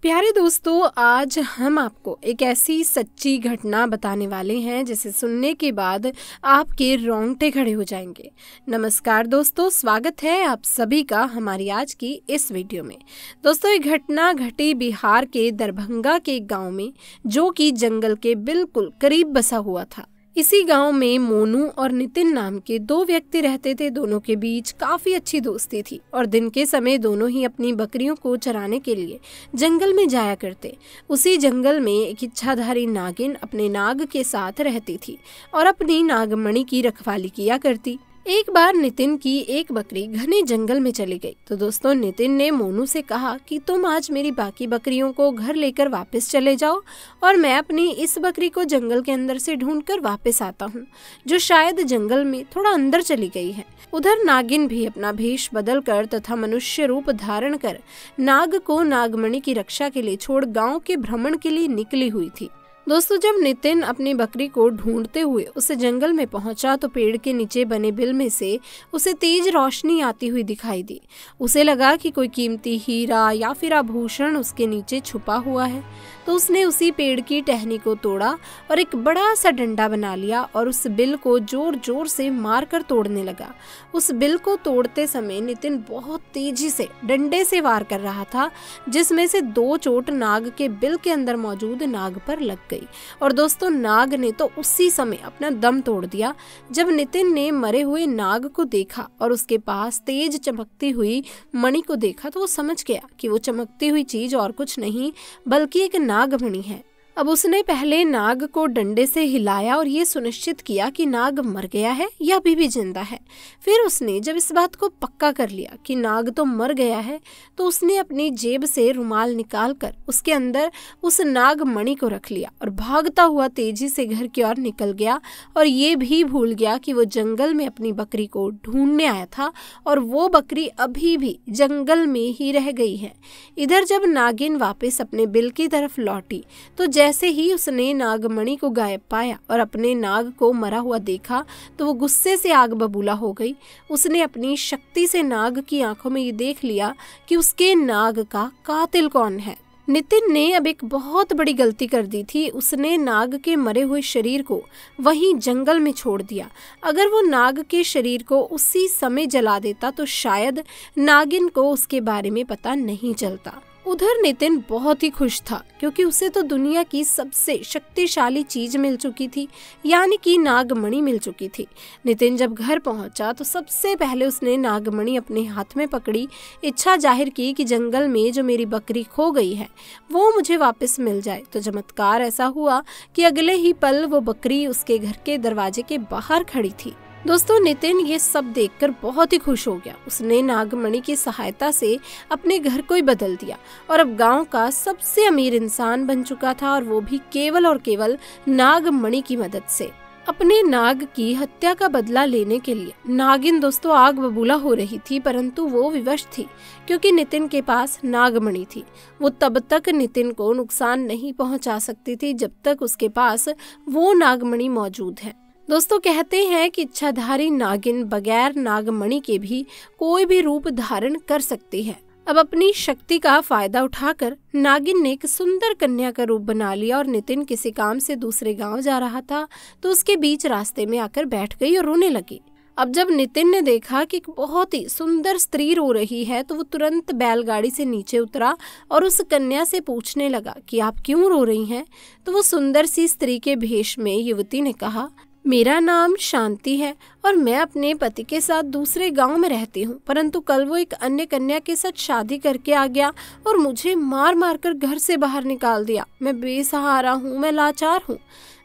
प्यारे दोस्तों, आज हम आपको एक ऐसी सच्ची घटना बताने वाले हैं जिसे सुनने के बाद आपके रोंगटे खड़े हो जाएंगे। नमस्कार दोस्तों, स्वागत है आप सभी का हमारी आज की इस वीडियो में। दोस्तों, ये घटना घटी बिहार के दरभंगा के एक गांव में, जो कि जंगल के बिल्कुल करीब बसा हुआ था। इसी गांव में मोनू और नितिन नाम के दो व्यक्ति रहते थे। दोनों के बीच काफी अच्छी दोस्ती थी और दिन के समय दोनों ही अपनी बकरियों को चराने के लिए जंगल में जाया करते। उसी जंगल में एक इच्छाधारी नागिन अपने नाग के साथ रहती थी और अपनी नागमणि की रखवाली किया करती। एक बार नितिन की एक बकरी घने जंगल में चली गई तो दोस्तों, नितिन ने मोनू से कहा कि तुम आज मेरी बाकी बकरियों को घर लेकर वापस चले जाओ और मैं अपनी इस बकरी को जंगल के अंदर से ढूंढकर वापस आता हूँ, जो शायद जंगल में थोड़ा अंदर चली गई है। उधर नागिन भी अपना भेष बदल कर तथा मनुष्य रूप धारण कर नाग को नागमणि की रक्षा के लिए छोड़ गाँव के भ्रमण के लिए निकली हुई थी। दोस्तों, जब नितिन अपनी बकरी को ढूंढते हुए उस जंगल में पहुंचा तो पेड़ के नीचे बने बिल में से उसे तेज रोशनी आती हुई दिखाई दी। उसे लगा कि कोई कीमती हीरा या फिर आभूषण उसके नीचे छुपा हुआ है, तो उसने उसी पेड़ की टहनी को तोड़ा और एक बड़ा सा डंडा बना लिया और उस बिल को जोर जोर से मारकर तोड़ने लगा। उस बिल को तोड़ते समय नितिन बहुत तेजी से डंडे से वार कर रहा था, जिसमें से 2 चोट नाग के बिल के अंदर मौजूद नाग पर लग गई। और दोस्तों, नाग ने तो उसी समय अपना दम तोड़ दिया। जब नितिन ने मरे हुए नाग को देखा और उसके पास तेज चमकती हुई मणि को देखा तो वो समझ गया कि वो चमकती हुई चीज और कुछ नहीं बल्कि एक नागमणि है। अब उसने पहले नाग को डंडे से हिलाया और ये सुनिश्चित किया कि नाग मर गया है या अभी भी जिंदा है। फिर उसने जब इस बात को पक्का कर लिया कि नाग तो मर गया है, तो उसने अपनी जेब से रुमाल निकालकर उसके अंदर उस नागमणि को रख लिया और भागता हुआ तेजी से घर की ओर निकल गया। और ये भी भूल गया कि वो जंगल में अपनी बकरी को ढूंढने आया था और वो बकरी अभी भी जंगल में ही रह गई है। इधर जब नागिन वापस अपने बिल की तरफ लौटी तो जैसे ही उसने नागमणि को गायब पाया और अपने नाग को मरा हुआ देखा तो वो गुस्से से आग बबूला हो गई। उसने अपनी शक्ति से नाग की आंखों में ये देख लिया कि उसके नाग का कातिल कौन है। नितिन ने अब एक बहुत बड़ी गलती कर दी थी। उसने नाग के मरे हुए शरीर को वहीं जंगल में छोड़ दिया। अगर वो नाग के शरीर को उसी समय जला देता तो शायद नागिन को उसके बारे में पता नहीं चलता। उधर नितिन बहुत ही खुश था क्योंकि उसे तो दुनिया की सबसे शक्तिशाली चीज मिल चुकी थी, यानी कि नागमणि मिल चुकी थी। नितिन जब घर पहुंचा तो सबसे पहले उसने नागमणि अपने हाथ में पकड़ी, इच्छा जाहिर की कि जंगल में जो मेरी बकरी खो गई है वो मुझे वापस मिल जाए। तो चमत्कार ऐसा हुआ कि अगले ही पल वो बकरी उसके घर के दरवाजे के बाहर खड़ी थी। दोस्तों, नितिन ये सब देखकर बहुत ही खुश हो गया। उसने नागमणि की सहायता से अपने घर को ही बदल दिया और अब गांव का सबसे अमीर इंसान बन चुका था, और वो भी केवल और केवल नागमणि की मदद से। अपने नाग की हत्या का बदला लेने के लिए नागिन दोस्तों आग बबूला हो रही थी, परंतु वो विवश थी क्योंकि नितिन के पास नागमणि थी। वो तब तक नितिन को नुकसान नहीं पहुंचा सकती थी जब तक उसके पास वो नागमणि मौजूद है। दोस्तों, कहते हैं कि इच्छाधारी नागिन बगैर नागमणि के भी कोई भी रूप धारण कर सकती है। अब अपनी शक्ति का फायदा उठाकर नागिन ने एक सुंदर कन्या का रूप बना लिया और नितिन किसी काम से दूसरे गांव जा रहा था तो उसके बीच रास्ते में आकर बैठ गई और रोने लगी। अब जब नितिन ने देखा कि एक बहुत ही सुंदर स्त्री रो रही है तो वो तुरंत बैलगाड़ी से नीचे उतरा और उस कन्या से पूछने लगा कि आप क्यों रो रही हैं। तो वो सुंदर सी स्त्री के भेष में युवती ने कहा, मेरा नाम शांति है और मैं अपने पति के साथ दूसरे गांव में रहती हूँ, परंतु कल वो एक अन्य कन्या के साथ शादी करके आ गया और मुझे मार मार कर घर से बाहर निकाल दिया। मैं बेसहारा हूँ, मैं लाचार हूँ।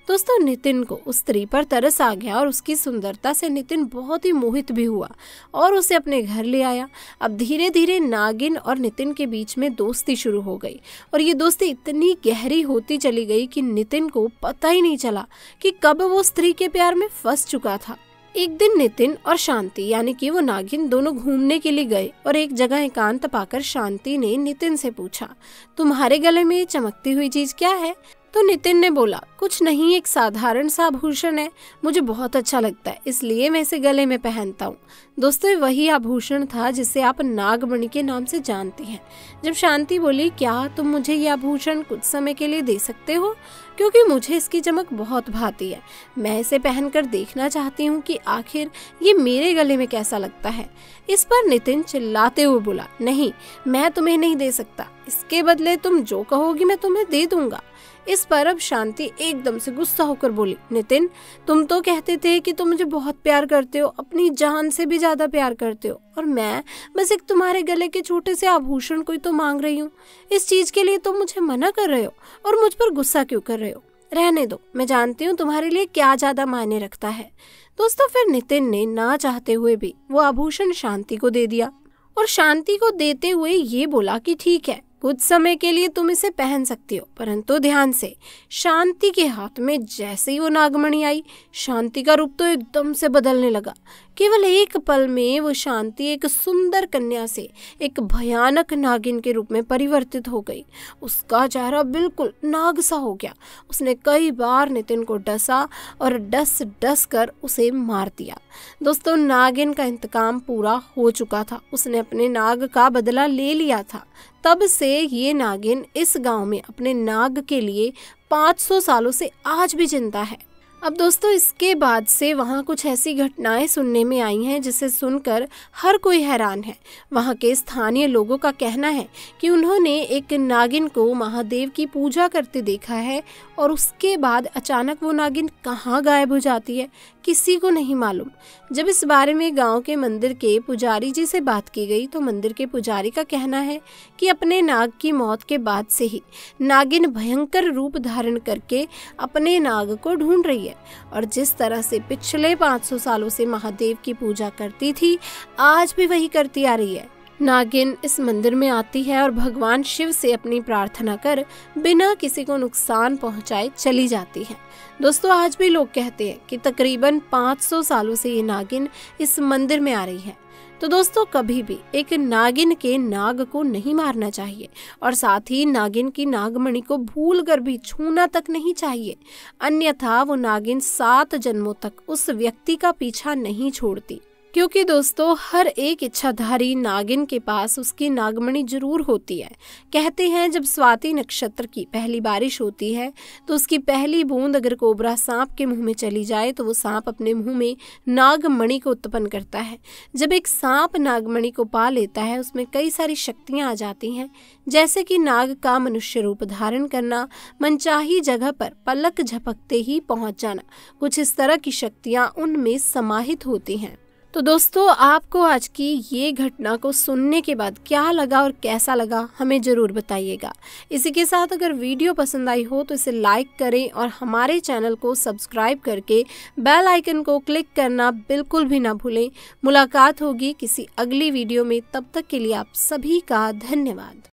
दोस्तों, नितिन को उस स्त्री पर तरस आ गया और उसकी सुंदरता से नितिन बहुत ही मोहित भी हुआ और उसे अपने घर ले आया। अब धीरे धीरे नागिन और नितिन के बीच में दोस्ती शुरू हो गई और ये दोस्ती इतनी गहरी होती चली गई कि नितिन को पता ही नहीं चला कि कब वो स्त्री के प्यार में फंस चुका था। एक दिन नितिन और शांति यानी कि वो नागिन दोनों घूमने के लिए गए और एक जगह एकांत पाकर शांति ने नितिन से पूछा, तुम्हारे गले में चमकती हुई चीज क्या है? तो नितिन ने बोला, कुछ नहीं, एक साधारण सा आभूषण है, मुझे बहुत अच्छा लगता है इसलिए मैं इसे गले में पहनता हूँ। दोस्तों ये वही आभूषण था जिसे आप नागमणि के नाम से जानती हैं। जब शांति बोली, क्या तुम मुझे ये आभूषण कुछ समय के लिए दे सकते हो, क्योंकि मुझे इसकी चमक बहुत भाती है, मैं इसे पहनकर देखना चाहती हूँ कि आखिर ये मेरे गले में कैसा लगता है। इस पर नितिन चिल्लाते हुए बोला, नहीं, मैं तुम्हें नहीं दे सकता, इसके बदले तुम जो कहोगी मैं तुम्हें दे दूंगा। इस पर अब शांति एकदम से गुस्सा होकर बोली, नितिन तुम तो कहते थे कि तुम मुझे बहुत प्यार करते हो, अपनी जान से भी ज्यादा प्यार करते हो, और मैं बस एक तुम्हारे गले के छोटे से आभूषण को ही तो मांग रही हूँ। इस चीज के लिए तुम मुझे मना कर रहे हो और मुझ पर गुस्सा क्यों कर रहे हो? रहने दो, मैं जानती हूँ तुम्हारे लिए क्या ज्यादा मायने रखता है। दोस्तों फिर नितिन ने ना चाहते हुए भी वो आभूषण शांति को दे दिया और शांति को देते हुए ये बोला कि ठीक है, कुछ समय के लिए तुम इसे पहन सकती हो, परंतु ध्यान से। शांति के हाथ में जैसे ही वो नागमणि आई, शांति का रूप तो एकदम से बदलने लगा। केवल एक पल में वो शांति एक सुंदर कन्या से एक भयानक नागिन के रूप में परिवर्तित हो गई। उसका चेहरा बिल्कुल नाग सा हो गया। उसने कई बार नितिन को डसा और डस डस कर उसे मार दिया। दोस्तों नागिन का इंतकाम पूरा हो चुका था, उसने अपने नाग का बदला ले लिया था। तब से ये नागिन इस गांव में अपने नाग के लिए 500 सालों से आज भी जिंदा है। अब दोस्तों इसके बाद से वहाँ कुछ ऐसी घटनाएं सुनने में आई हैं जिसे सुनकर हर कोई हैरान है। वहाँ के स्थानीय लोगों का कहना है कि उन्होंने एक नागिन को महादेव की पूजा करते देखा है और उसके बाद अचानक वो नागिन कहाँ गायब हो जाती है, किसी को नहीं मालूम। जब इस बारे में गांव के मंदिर के पुजारी जी से बात की गई तो मंदिर के पुजारी का कहना है कि अपने नाग की मौत के बाद से ही नागिन भयंकर रूप धारण करके अपने नाग को ढूंढ रही है और जिस तरह से पिछले 500 सालों से महादेव की पूजा करती थी, आज भी वही करती आ रही है। नागिन इस मंदिर में आती है और भगवान शिव से अपनी प्रार्थना कर बिना किसी को नुकसान पहुंचाए चली जाती है। दोस्तों आज भी लोग कहते हैं कि तकरीबन 500 सालों से ये नागिन इस मंदिर में आ रही है। तो दोस्तों कभी भी एक नागिन के नाग को नहीं मारना चाहिए और साथ ही नागिन की नागमणि को भूलकर भी छूना तक नहीं चाहिए, अन्यथा वो नागिन 7 जन्मों तक उस व्यक्ति का पीछा नहीं छोड़ती। क्योंकि दोस्तों हर एक इच्छाधारी नागिन के पास उसकी नागमणि जरूर होती है। कहते हैं जब स्वाति नक्षत्र की पहली बारिश होती है तो उसकी पहली बूंद अगर कोबरा सांप के मुंह में चली जाए तो वो सांप अपने मुंह में नागमणि को उत्पन्न करता है। जब एक सांप नागमणि को पा लेता है उसमें कई सारी शक्तियां आ जाती हैं, जैसे कि नाग का मनुष्य रूप धारण करना, मनचाही जगह पर पलक झपकते ही पहुंच जाना, कुछ इस तरह की शक्तियां उनमें समाहित होती हैं। तो दोस्तों आपको आज की ये घटना को सुनने के बाद क्या लगा और कैसा लगा हमें ज़रूर बताइएगा। इसी के साथ अगर वीडियो पसंद आई हो तो इसे लाइक करें और हमारे चैनल को सब्सक्राइब करके बेल आइकन को क्लिक करना बिल्कुल भी ना भूलें। मुलाकात होगी किसी अगली वीडियो में, तब तक के लिए आप सभी का धन्यवाद।